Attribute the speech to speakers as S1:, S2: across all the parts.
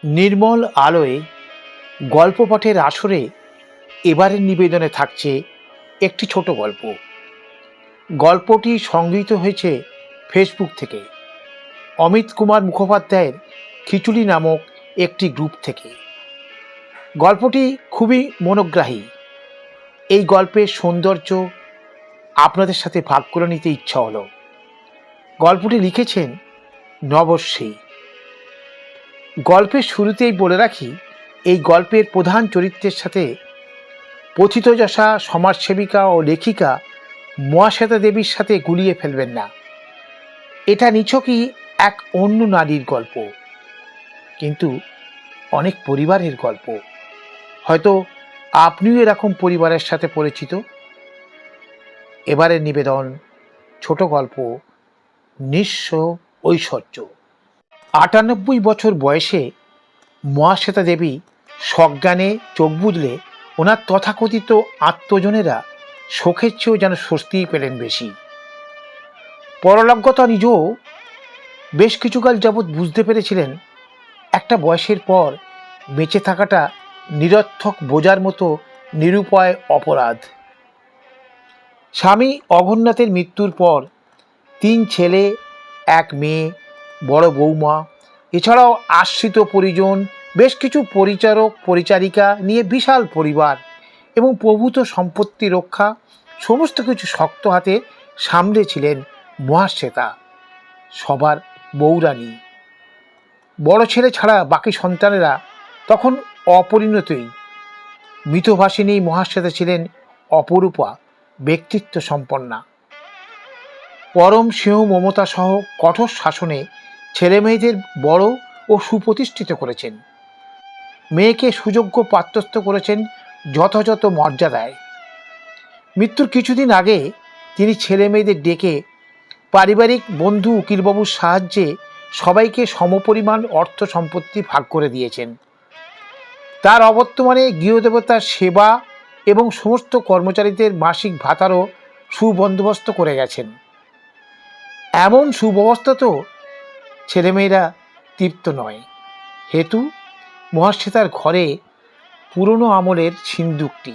S1: নির্মল আলোয় গল্প পাঠের আসরে এবারের নিবেদনে থাকছে একটি ছোট গল্প। গল্পটি সংগৃহীত হয়েছে ফেসবুক থেকে, অমিত কুমার মুখোপাধ্যায়ের খিচুড়ি নামক একটি গ্রুপ থেকে। গল্পটি খুবই মনোগ্রাহী। এই গল্পের সৌন্দর্য আপনাদের সাথে ভাগ করে নিতে ইচ্ছা হলো। গল্পটি লিখেছেন নবশ্রী। গল্পের শুরুতেই বলে রাখি, এই গল্পের প্রধান চরিত্রের সাথে পথিতযশা সমাজসেবিকা ও লেখিকা মহাশ্বেতা দেবীর সাথে গুলিয়ে ফেলবেন না। এটা নিছকই এক অন্য নারীর গল্প, কিন্তু অনেক পরিবারের গল্প। হয়তো আপনিও এরকম পরিবারের সাথে পরিচিত। এবারের নিবেদন ছোট গল্প নিঃস্ব ঐশ্বর্য। ৯৮ বছর বয়সে মহাশ্বেতা দেবী সজ্ঞানে চোখ বুজলে ওনার তথাকথিত আত্মজনেরা শোকের চেয়েও যেন স্বস্তিই পেলেন বেশি। পরলোকগতা নিজেও বেশ কিছুকাল যাবৎ বুঝতে পেরেছিলেন একটা বয়সের পর বেঁচে থাকাটা নিরর্থক বোঝার মতো নিরুপায় অপরাধ। স্বামী অঘোরনাথের মৃত্যুর পর ৩ ছেলে, ১ মেয়ে, বড় বৌমা, এছাড়াও আশ্রিত পরিজন, বেশ কিছু পরিচারক পরিচারিকা নিয়ে বিশাল পরিবার এবং প্রভূত সম্পত্তি রক্ষা সমস্ত কিছু শক্ত হাতে সামলেছিলেন মহাশ্বেতা, সবার বৌরানী। বড় ছেলে ছাড়া বাকি সন্তানেরা তখন অপরিণতই। মৃতভাষিনী মহাশ্বেতা ছিলেন অপরূপা, ব্যক্তিত্ব সম্পন্না। পরম স্নেহ মমতা সহ কঠোর শাসনে ছেলে মেয়েদের বড় ও সুপ্রতিষ্ঠিত করেছেন। মেয়েকে সুযোগ্য পাত্রস্থ করেছেন যথাযথ মর্যাদায়। মৃত্যুর কিছুদিন আগে তিনি ছেলে মেয়েদের ডেকে পারিবারিক বন্ধু উকিলবাবুর সাহায্যে সবাইকে সমপরিমাণ অর্থ সম্পত্তি ভাগ করে দিয়েছেন। তার অবর্তমানে গৃহদেবতার সেবা এবং সমস্ত কর্মচারীদের মাসিক ভাতারও সুবন্দোবস্ত করে গেছেন। এমন সুব্যবস্থাতেও ছেলেমেয়েরা তৃপ্ত নয়, হেতু মহাশ্বেতার ঘরে পুরনো আমলের সিন্দুকটি,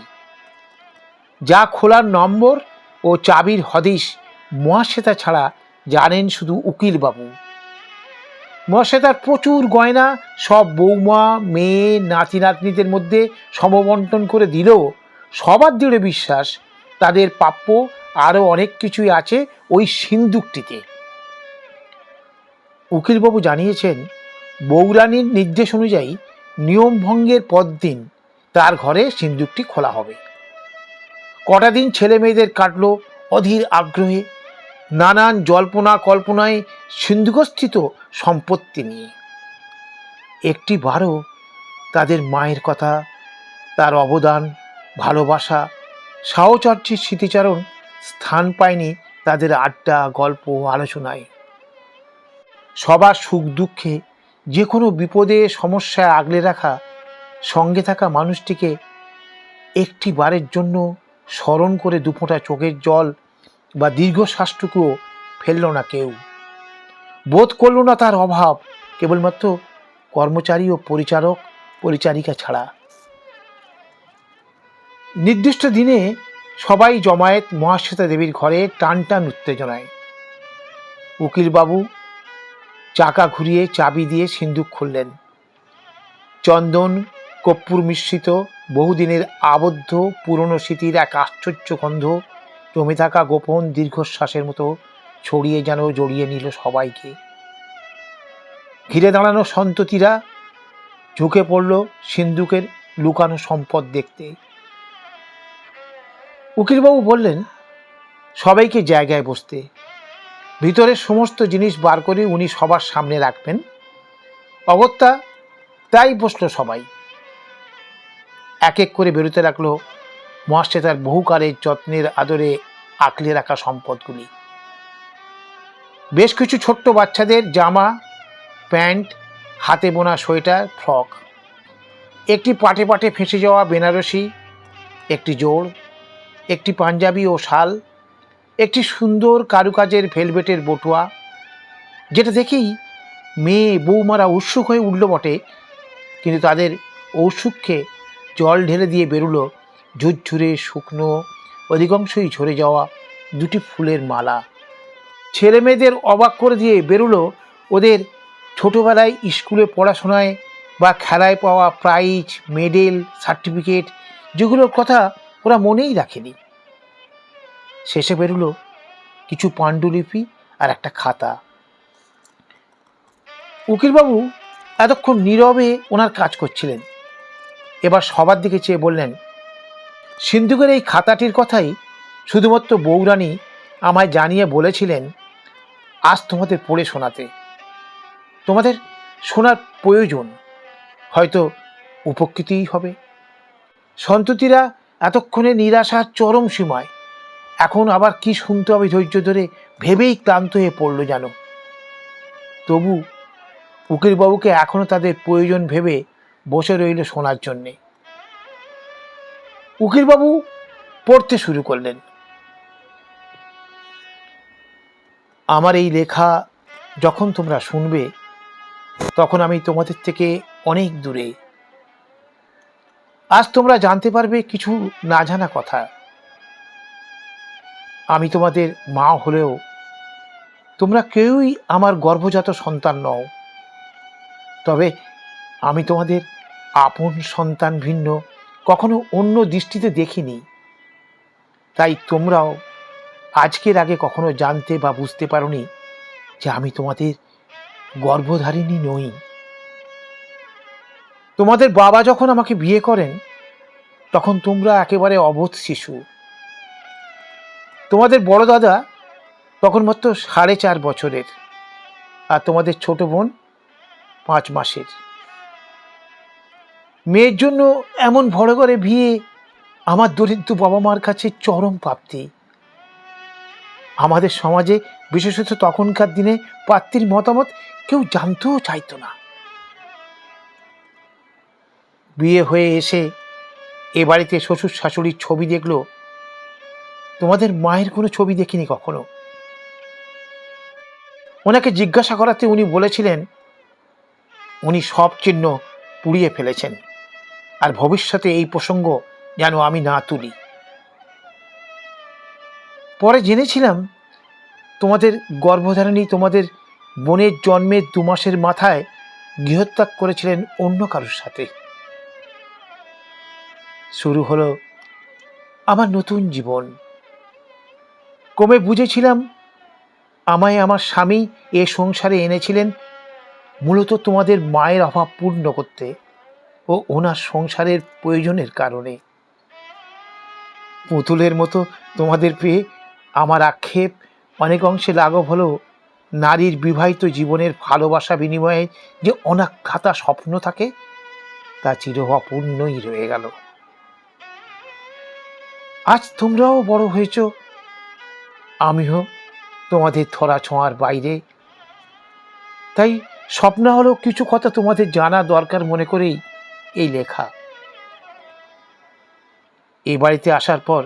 S1: যা খোলার নম্বর ও চাবির হদিশ মহাশ্বেতা ছাড়া জানেন শুধু উকিলবাবু। মহাশ্বেতার প্রচুর গয়না সব বৌমা, মেয়ে, নাতি নাতনিদের মধ্যে সমবন্টন করে দিলেও সবার দৃঢ় বিশ্বাস তাদের প্রাপ্য আরও অনেক কিছুই আছে ওই সিন্দুকটিতে। উকিলবাবু জানিয়েছেন, বৌরানীর নির্দেশ অনুযায়ী নিয়ম ভঙ্গের পরদিন তার ঘরে সিন্দুকটি খোলা হবে। কটা দিন ছেলে মেয়েদের কাটল অধীর আগ্রহে, নানান জল্পনা কল্পনায় সিন্ধুকস্থিত সম্পত্তি নিয়ে। একটি বারও তাদের মায়ের কথা, তার অবদান, ভালোবাসা, সাহচর্যের স্মৃতিচারণ স্থান পায়নি তাদের আড্ডা, গল্প, আলোচনায়। সবার সুখ দুঃখে, যে কোনো বিপদে সমস্যায় আগলে রাখা সঙ্গে থাকা মানুষটিকে একটি বারের জন্য স্মরণ করে দুফোঁটা চোখের জল বা দীর্ঘশ্বাসটুকুও ফেলল না কেউ। বোধ করল না তার অভাব, কেবলমাত্র কর্মচারী ও পরিচারক পরিচারিকা ছাড়া। নির্দিষ্ট দিনে সবাই জমায়েত মহাশ্বেতা দেবীর ঘরে টান টান উত্তেজনায়। উকিলবাবু চাকা ঘুরিয়ে চাবি দিয়ে সিন্দুক খুললেন। চন্দন কর্পূর মিশ্রিত বহুদিনের আবদ্ধ পুরনো স্মৃতির এক আশ্চর্য গন্ধ জমে থাকা গোপন দীর্ঘশ্বাসের মতো ছড়িয়ে যেন জড়িয়ে নিল সবাইকে। ঘিরে দাঁড়ানো সন্ততিরা ঝুঁকে পড়ল সিন্দুকের লুকানো সম্পদ দেখতে। উকিলবাবু বললেন সবাইকে জায়গায় বসতে। ভিতরের সমস্ত জিনিস বার করে উনি সবার সামনে রাখবেন। অগত্যা তাই বসল সবাই। এক এক করে বেরোতে লাগলো মহাশ্বেতার বহুকালের যত্নের আদরে আঁকলে রাখা সম্পদগুলি। বেশ কিছু ছোট্ট বাচ্চাদের জামা, প্যান্ট, হাতে বোনা সোয়েটার, ফ্রক, একটি পাটে পাটে ফেঁসে যাওয়া বেনারসি, একটি জোড়, একটি পাঞ্জাবি ও শাল, একটি সুন্দর কারুকাজের ভেলভেটের বটুয়া, যেটা দেখেই মেয়ে বৌমারা উৎসুক হয়ে উঠল বটে, কিন্তু তাদের ঔৎসুক্যে জল ঢেলে দিয়ে বেরুলো ঝুরঝুরে শুকনো, অধিকাংশই ঝরে যাওয়া দুটি ফুলের মালা। ছেলে মেয়েদের অবাক করে দিয়ে বেরুলো ওদের ছোটোবেলায় স্কুলে পড়াশোনায় বা খেলায় পাওয়া প্রাইজ, মেডেল, সার্টিফিকেট, যেগুলোর কথা ওরা মনেই রাখেনি। শেষে বেরুলো কিছু পাণ্ডুলিপি আর একটা খাতা। উকিলবাবু এতক্ষণ নীরবে ওনার কাজ করছিলেন। এবার সবার দিকে চেয়ে বললেন, সিন্ধুকের এই খাতাটির কথাই শুধুমাত্র বউরানী আমায় জানিয়ে বলেছিলেন আজ তোমাদের পড়ে শোনাতে। তোমাদের শোনার প্রয়োজন, হয়তো উপকৃতই হবে। সন্ততিরা এতক্ষণে নিরাশার চরম সীমায়, এখন আবার কি শুনতে হবে ধৈর্য ধরে ভেবেই ক্লান্ত হয়ে পড়ল যেন। তবু উকিলবাবুকে এখনো তাদের প্রয়োজন ভেবে বসে রইল শোনার জন্যে। উকিলবাবু পড়তে শুরু করলেন। আমার এই লেখা যখন তোমরা শুনবে তখন আমি তোমাদের থেকে অনেক দূরে। আজ তোমরা জানতে পারবে কিছু না জানা কথা। আমি তোমাদের মা হলেও তোমরা কেউই আমার গর্ভজাত সন্তান নও। তবে আমি তোমাদের আপন সন্তান ভিন্ন কখনো অন্য দৃষ্টিতে দেখিনি। তাই তোমরাও আজকের আগে কখনো জানতে বা বুঝতে পারোনি যে আমি তোমাদের গর্ভধারিণী নই। তোমাদের বাবা যখন আমাকে বিয়ে করেন তখন তোমরা একেবারে অবোধ শিশু। তোমাদের বড় দাদা তখন মাত্র 4.5 বছরের, আর তোমাদের ছোট বোন 5 মাসের। মেয়ের জন্য এমন ভরে করে বিয়ে আমার দরিদ্র বাবা মার কাছে চরম প্রাপ্তি। আমাদের সমাজে বিশেষত তখনকার দিনে পাত্রীর মতামত কেউ জানতেও চাইতো না। বিয়ে হয়ে এসে এ বাড়িতে শ্বশুর শাশুড়ির ছবি দেখলো, তোমাদের মায়ের কোনো ছবি দেখিনি কখনো। ওনাকে জিজ্ঞাসা করাতে উনি বলেছিলেন উনি সব চিহ্ন পুড়িয়ে ফেলেছেন, আর ভবিষ্যতে এই প্রসঙ্গ যেন আমি না তুলি। পরে জেনেছিলাম তোমাদের গর্ভধারিণী তোমাদের বোনের জন্মের 2 মাসের মাথায় গৃহত্যাগ করেছিলেন অন্য কারোর সাথে। শুরু হলো আমার নতুন জীবন। ক্রমে বুঝেছিলাম আমায় আমার স্বামী এ সংসারে এনেছিলেন মূলত তোমাদের মায়ের অভাব পূর্ণ করতে ও ওনার সংসারের প্রয়োজনের কারণে। পুতুলের মতো তোমাদের পেয়ে আমার আক্ষেপ অনেক অংশে লাঘব হলেও নারীর বিবাহিত জীবনের ভালোবাসা বিনিময়ে যে অনাখ্যাতা স্বপ্ন থাকে তা চির অপূর্ণই রয়ে গেল। আজ তোমরাও বড় হয়েছ, আমিও তোমাদের ধরা ছোঁয়ার বাইরে। তাই স্বপ্ন হলো কিছু কথা তোমাদের জানা দরকার মনে করেই এই লেখা। এই বাড়িতে আসার পর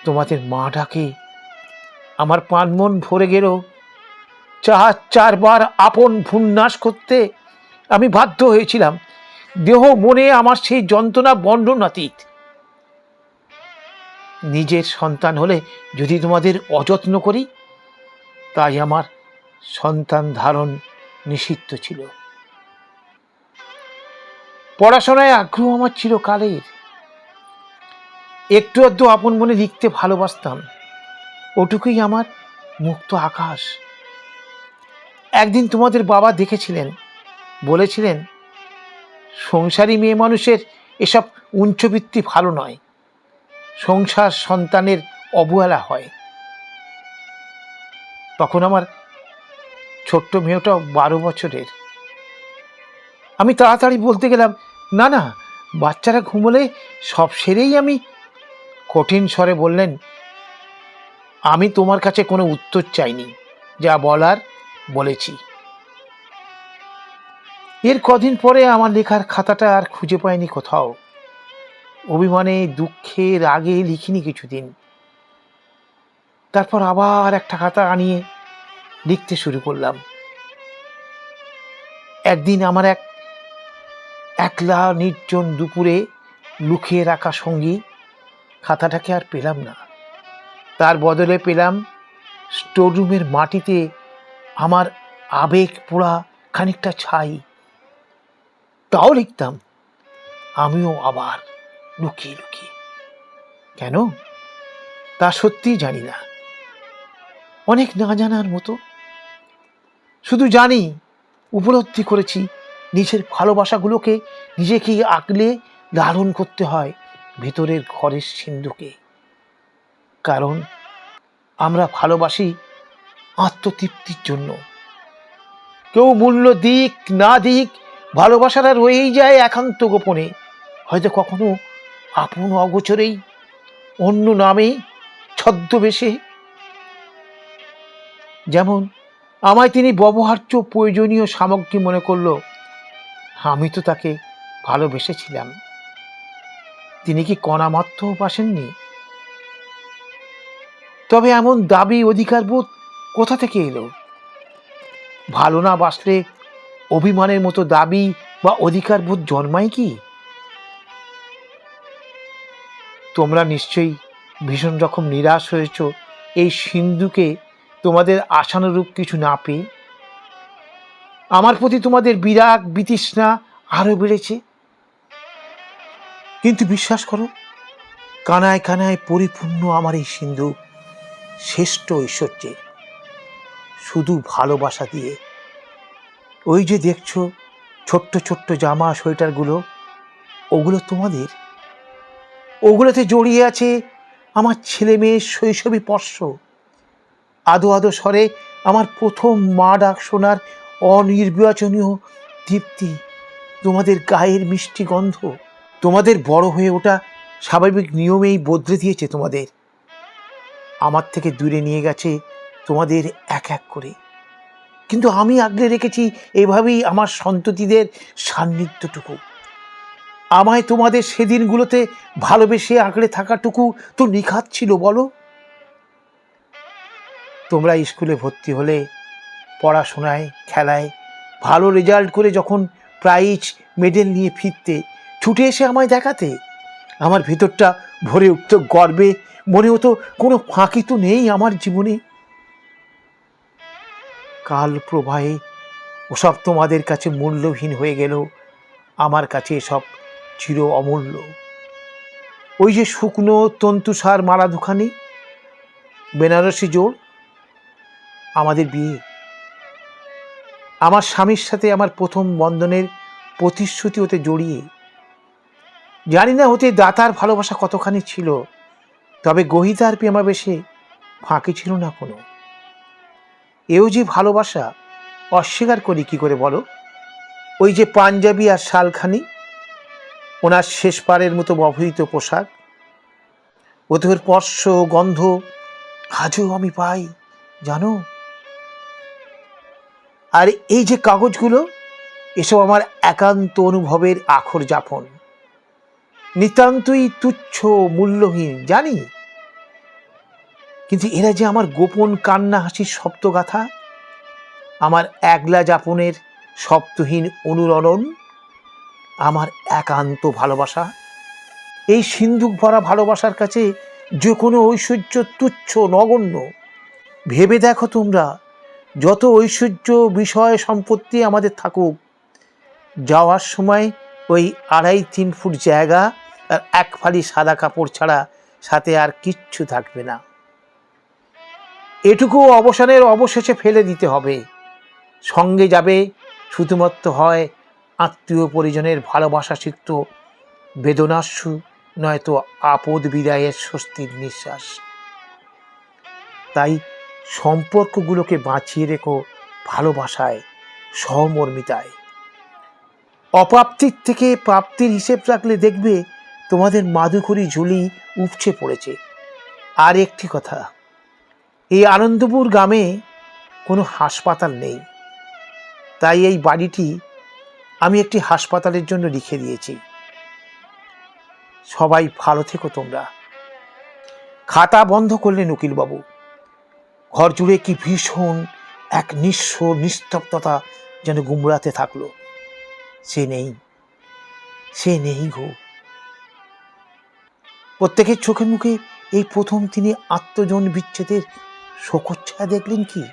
S1: তোমাদের মা ডাকে আমার প্রাণ মন ভরে গেল। 4 বার আপন ভুন্নাস করতে আমি বাধ্য হয়েছিলাম। দেহ মনে আমার সেই যন্ত্রণা বর্ণনাতীত। নিজের সন্তান হলে যদি তোমাদের অযত্ন করি, তাই আমার সন্তান ধারণ নিষিদ্ধ ছিল। পড়াশোনায় আগ্রহ আমার চিরকালের। একটু আধটু আপন মনে লিখতে ভালোবাসতাম, ওটুকুই আমার মুক্ত আকাশ। একদিন তোমাদের বাবা দেখেছিলেন, বলেছিলেন সংসারী মেয়ে মানুষের এসব উঞ্চবৃত্তি ভালো নয়, সংসার সন্তানের অবহেলা হয়। তখন আমার ছোট্ট মেয়েটাও 12 বছরের। আমি তাড়াতাড়ি বলতে গেলাম, না না, বাচ্চারা ঘুমোলে সব সেরেই আমি। কঠিন স্বরে বললেন, আমি তোমার কাছে কোনো উত্তর চাইনি, যা বলার বলেছি। এর কদিন পরে আমার লেখার খাতাটা আর খুঁজে পাইনি কোথাও। অভিমানে, দুঃখে, রাগে লিখিনি কিছুদিন। তারপর আবার একটা খাতা আনিয়ে লিখতে শুরু করলাম। একদিন আমার এক একলা নির্জন দুপুরে লুকিয়ে রাখা সঙ্গী খাতাটাকে আর পেলাম না। তার বদলে পেলাম স্টোররুমের মাটিতে আমার আবেগ পোড়া খানিকটা ছাই। তাও লিখতাম আমিও আবার, লুকিয়ে লুকিয়ে। কেন তা সত্যিই জানি না, অনেক না জানার মতো। শুধু জানি, উপলব্ধি করেছি নিজের ভালোবাসাগুলোকে নিজেকেই আগলে লালন করতে হয় ভেতরের ঘরের সিন্ধুকে। কারণ আমরা ভালোবাসি আত্মতৃপ্তির জন্য। কেউ মূল্য দিক না দিক, ভালোবাসাটা রয়েই যায় একান্ত গোপনে, হয়তো কখনো আপন অগোচরেই, অন্য নামে, ছদ্মবেশে। যেমন আমায় তিনি ব্যবহার্য প্রয়োজনীয় সামগ্রী মনে করলো, আমি তো তাকে ভালোবেসেছিলাম। তিনি কি কণামাত্র বাসেননি? তবে এমন দাবি অধিকারবোধ কোথা থেকে এলো? ভালো না বাসলে অভিমানের মতো দাবি বা অধিকারবোধ জন্মায় কি? তোমরা নিশ্চয়ই ভীষণ রকম নিরাশ হয়েছ এই সিন্ধুকে তোমাদের আশানুরূপ কিছু না পেয়ে। আমার প্রতি তোমাদের বিরাগ বিতৃষ্ণা আরো বেড়েছে। কিন্তু বিশ্বাস করো, কানায় কানায় পরিপূর্ণ আমার এই সিন্ধু শ্রেষ্ঠ ঐশ্বর্যে, শুধু ভালোবাসা দিয়ে। ওই যে দেখছো ছোট্ট ছোট্ট জামা সোয়েটারগুলো, ওগুলো তোমাদের। ওগুলোতে জড়িয়ে আছে আমার ছেলে মেয়ের শৈশবী স্পর্শ, আদো আদো স্বরে আমার প্রথম মা ডাক শোনার অনির্বাচনীয় তৃপ্তি, তোমাদের গায়ের মিষ্টি গন্ধ। তোমাদের বড় হয়ে ওঠা স্বাভাবিক নিয়মেই বদলে দিয়েছে তোমাদের, আমার থেকে দূরে নিয়ে গেছে তোমাদের এক এক করে। কিন্তু আমি আগলে রেখেছি এভাবেই আমার সন্ততিদের সান্নিধ্যটুকু। আমায় তোমাদের সেদিনগুলোতে ভালোবেসে আঁকড়ে থাকাটুকু তো নিখাত ছিল বলো। তোমরা স্কুলে ভর্তি হলে, পড়াশোনায়, খেলায় ভালো রেজাল্ট করে যখন প্রাইজ মেডেল নিয়ে ফিরতে, ছুটে এসে আমায় দেখাতে, আমার ভেতরটা ভরে উঠত গর্বে। মনে হতো কোনো ফাঁকি তো নেই আমার জীবনে। কাল প্রবাহে ওসব তোমাদের কাছে মূল্যহীন হয়ে গেল, আমার কাছে এসব চির অমূল্য। ওই যে শুকনো তন্তুসার মালা দুখানি, বেনারসি জোড়, আমাদের বিয়ে, আমার স্বামীর সাথে আমার প্রথম বন্ধনের প্রতিশ্রুতি ওতে জড়িয়ে। জানি না ওতে দাতার ভালোবাসা কতখানি ছিল, তবে গহিতার প্রেমাবেশে ফাঁকি ছিল না কোনো। এও যে ভালোবাসা, অস্বীকার করি কি করে বলো? ওই যে পাঞ্জাবি আর শালখানি, ওনার শেষ পারের মতো ব্যবহৃত পোশাক, ওদের স্পর্শ গন্ধ আজও আমি পাই, জানো। আর এই যে কাগজগুলো, এসব আমার একান্ত অনুভবের আখর যাপন, নিতান্তই তুচ্ছ মূল্যহীন জানি, কিন্তু এরা যে আমার গোপন কান্না হাসির শব্দগাথা, আমার একলা যাপনের শব্দহীন অনুরণন, আমার একান্ত ভালোবাসা। এই সিন্ধুক ভরা ভালোবাসার কাছে যে কোনো ঐশ্বর্য তুচ্ছ নগণ্য। ভেবে দেখো তোমরা, যত ঐশ্বর্য বিষয় সম্পত্তি আমাদের থাকুক, যাওয়ার সময় ওই 2.5-3 ফুট জায়গা আর এক ফালি সাদা কাপড় ছাড়া সাথে আর কিচ্ছু থাকবে না। এটুকু অবসানের অবশেষে ফেলে দিতে হবে। সঙ্গে যাবে শুধুমাত্র হয় আত্মীয় পরিজনের ভালোবাসা সিক্ত বেদনাশ্রু, নয়তো আপদ বিদায়ের স্বস্তির নিঃশ্বাস। তাই সম্পর্কগুলোকে বাঁচিয়ে রেখো ভালোবাসায়, সহমর্মিতায়। অপ্রাপ্তির থেকে প্রাপ্তির হিসেব রাখলে দেখবে তোমাদের মাধুকরী ঝুলি উপচে পড়েছে। আর একটি কথা, এই আনন্দপুর গ্রামে কোনো হাসপাতাল নেই, তাই এই বাড়িটি আমি একটি হাসপাতালের জন্য লিখে দিয়েছি। সবাই ভালো থেকো তোমরা। খাতা বন্ধ করলেন উকিলবাবু। ঘর জুড়ে কি ভীষণ এক নিঃস্ব নিস্তব্ধতা যেন গুমড়াতে থাকলো। সে নেই, সে নেই গো। প্রত্যেকের চোখে মুখে এই প্রথম তিনি আত্মজন বিচ্ছেদের শোকচ্ছায়া দেখলেন কি?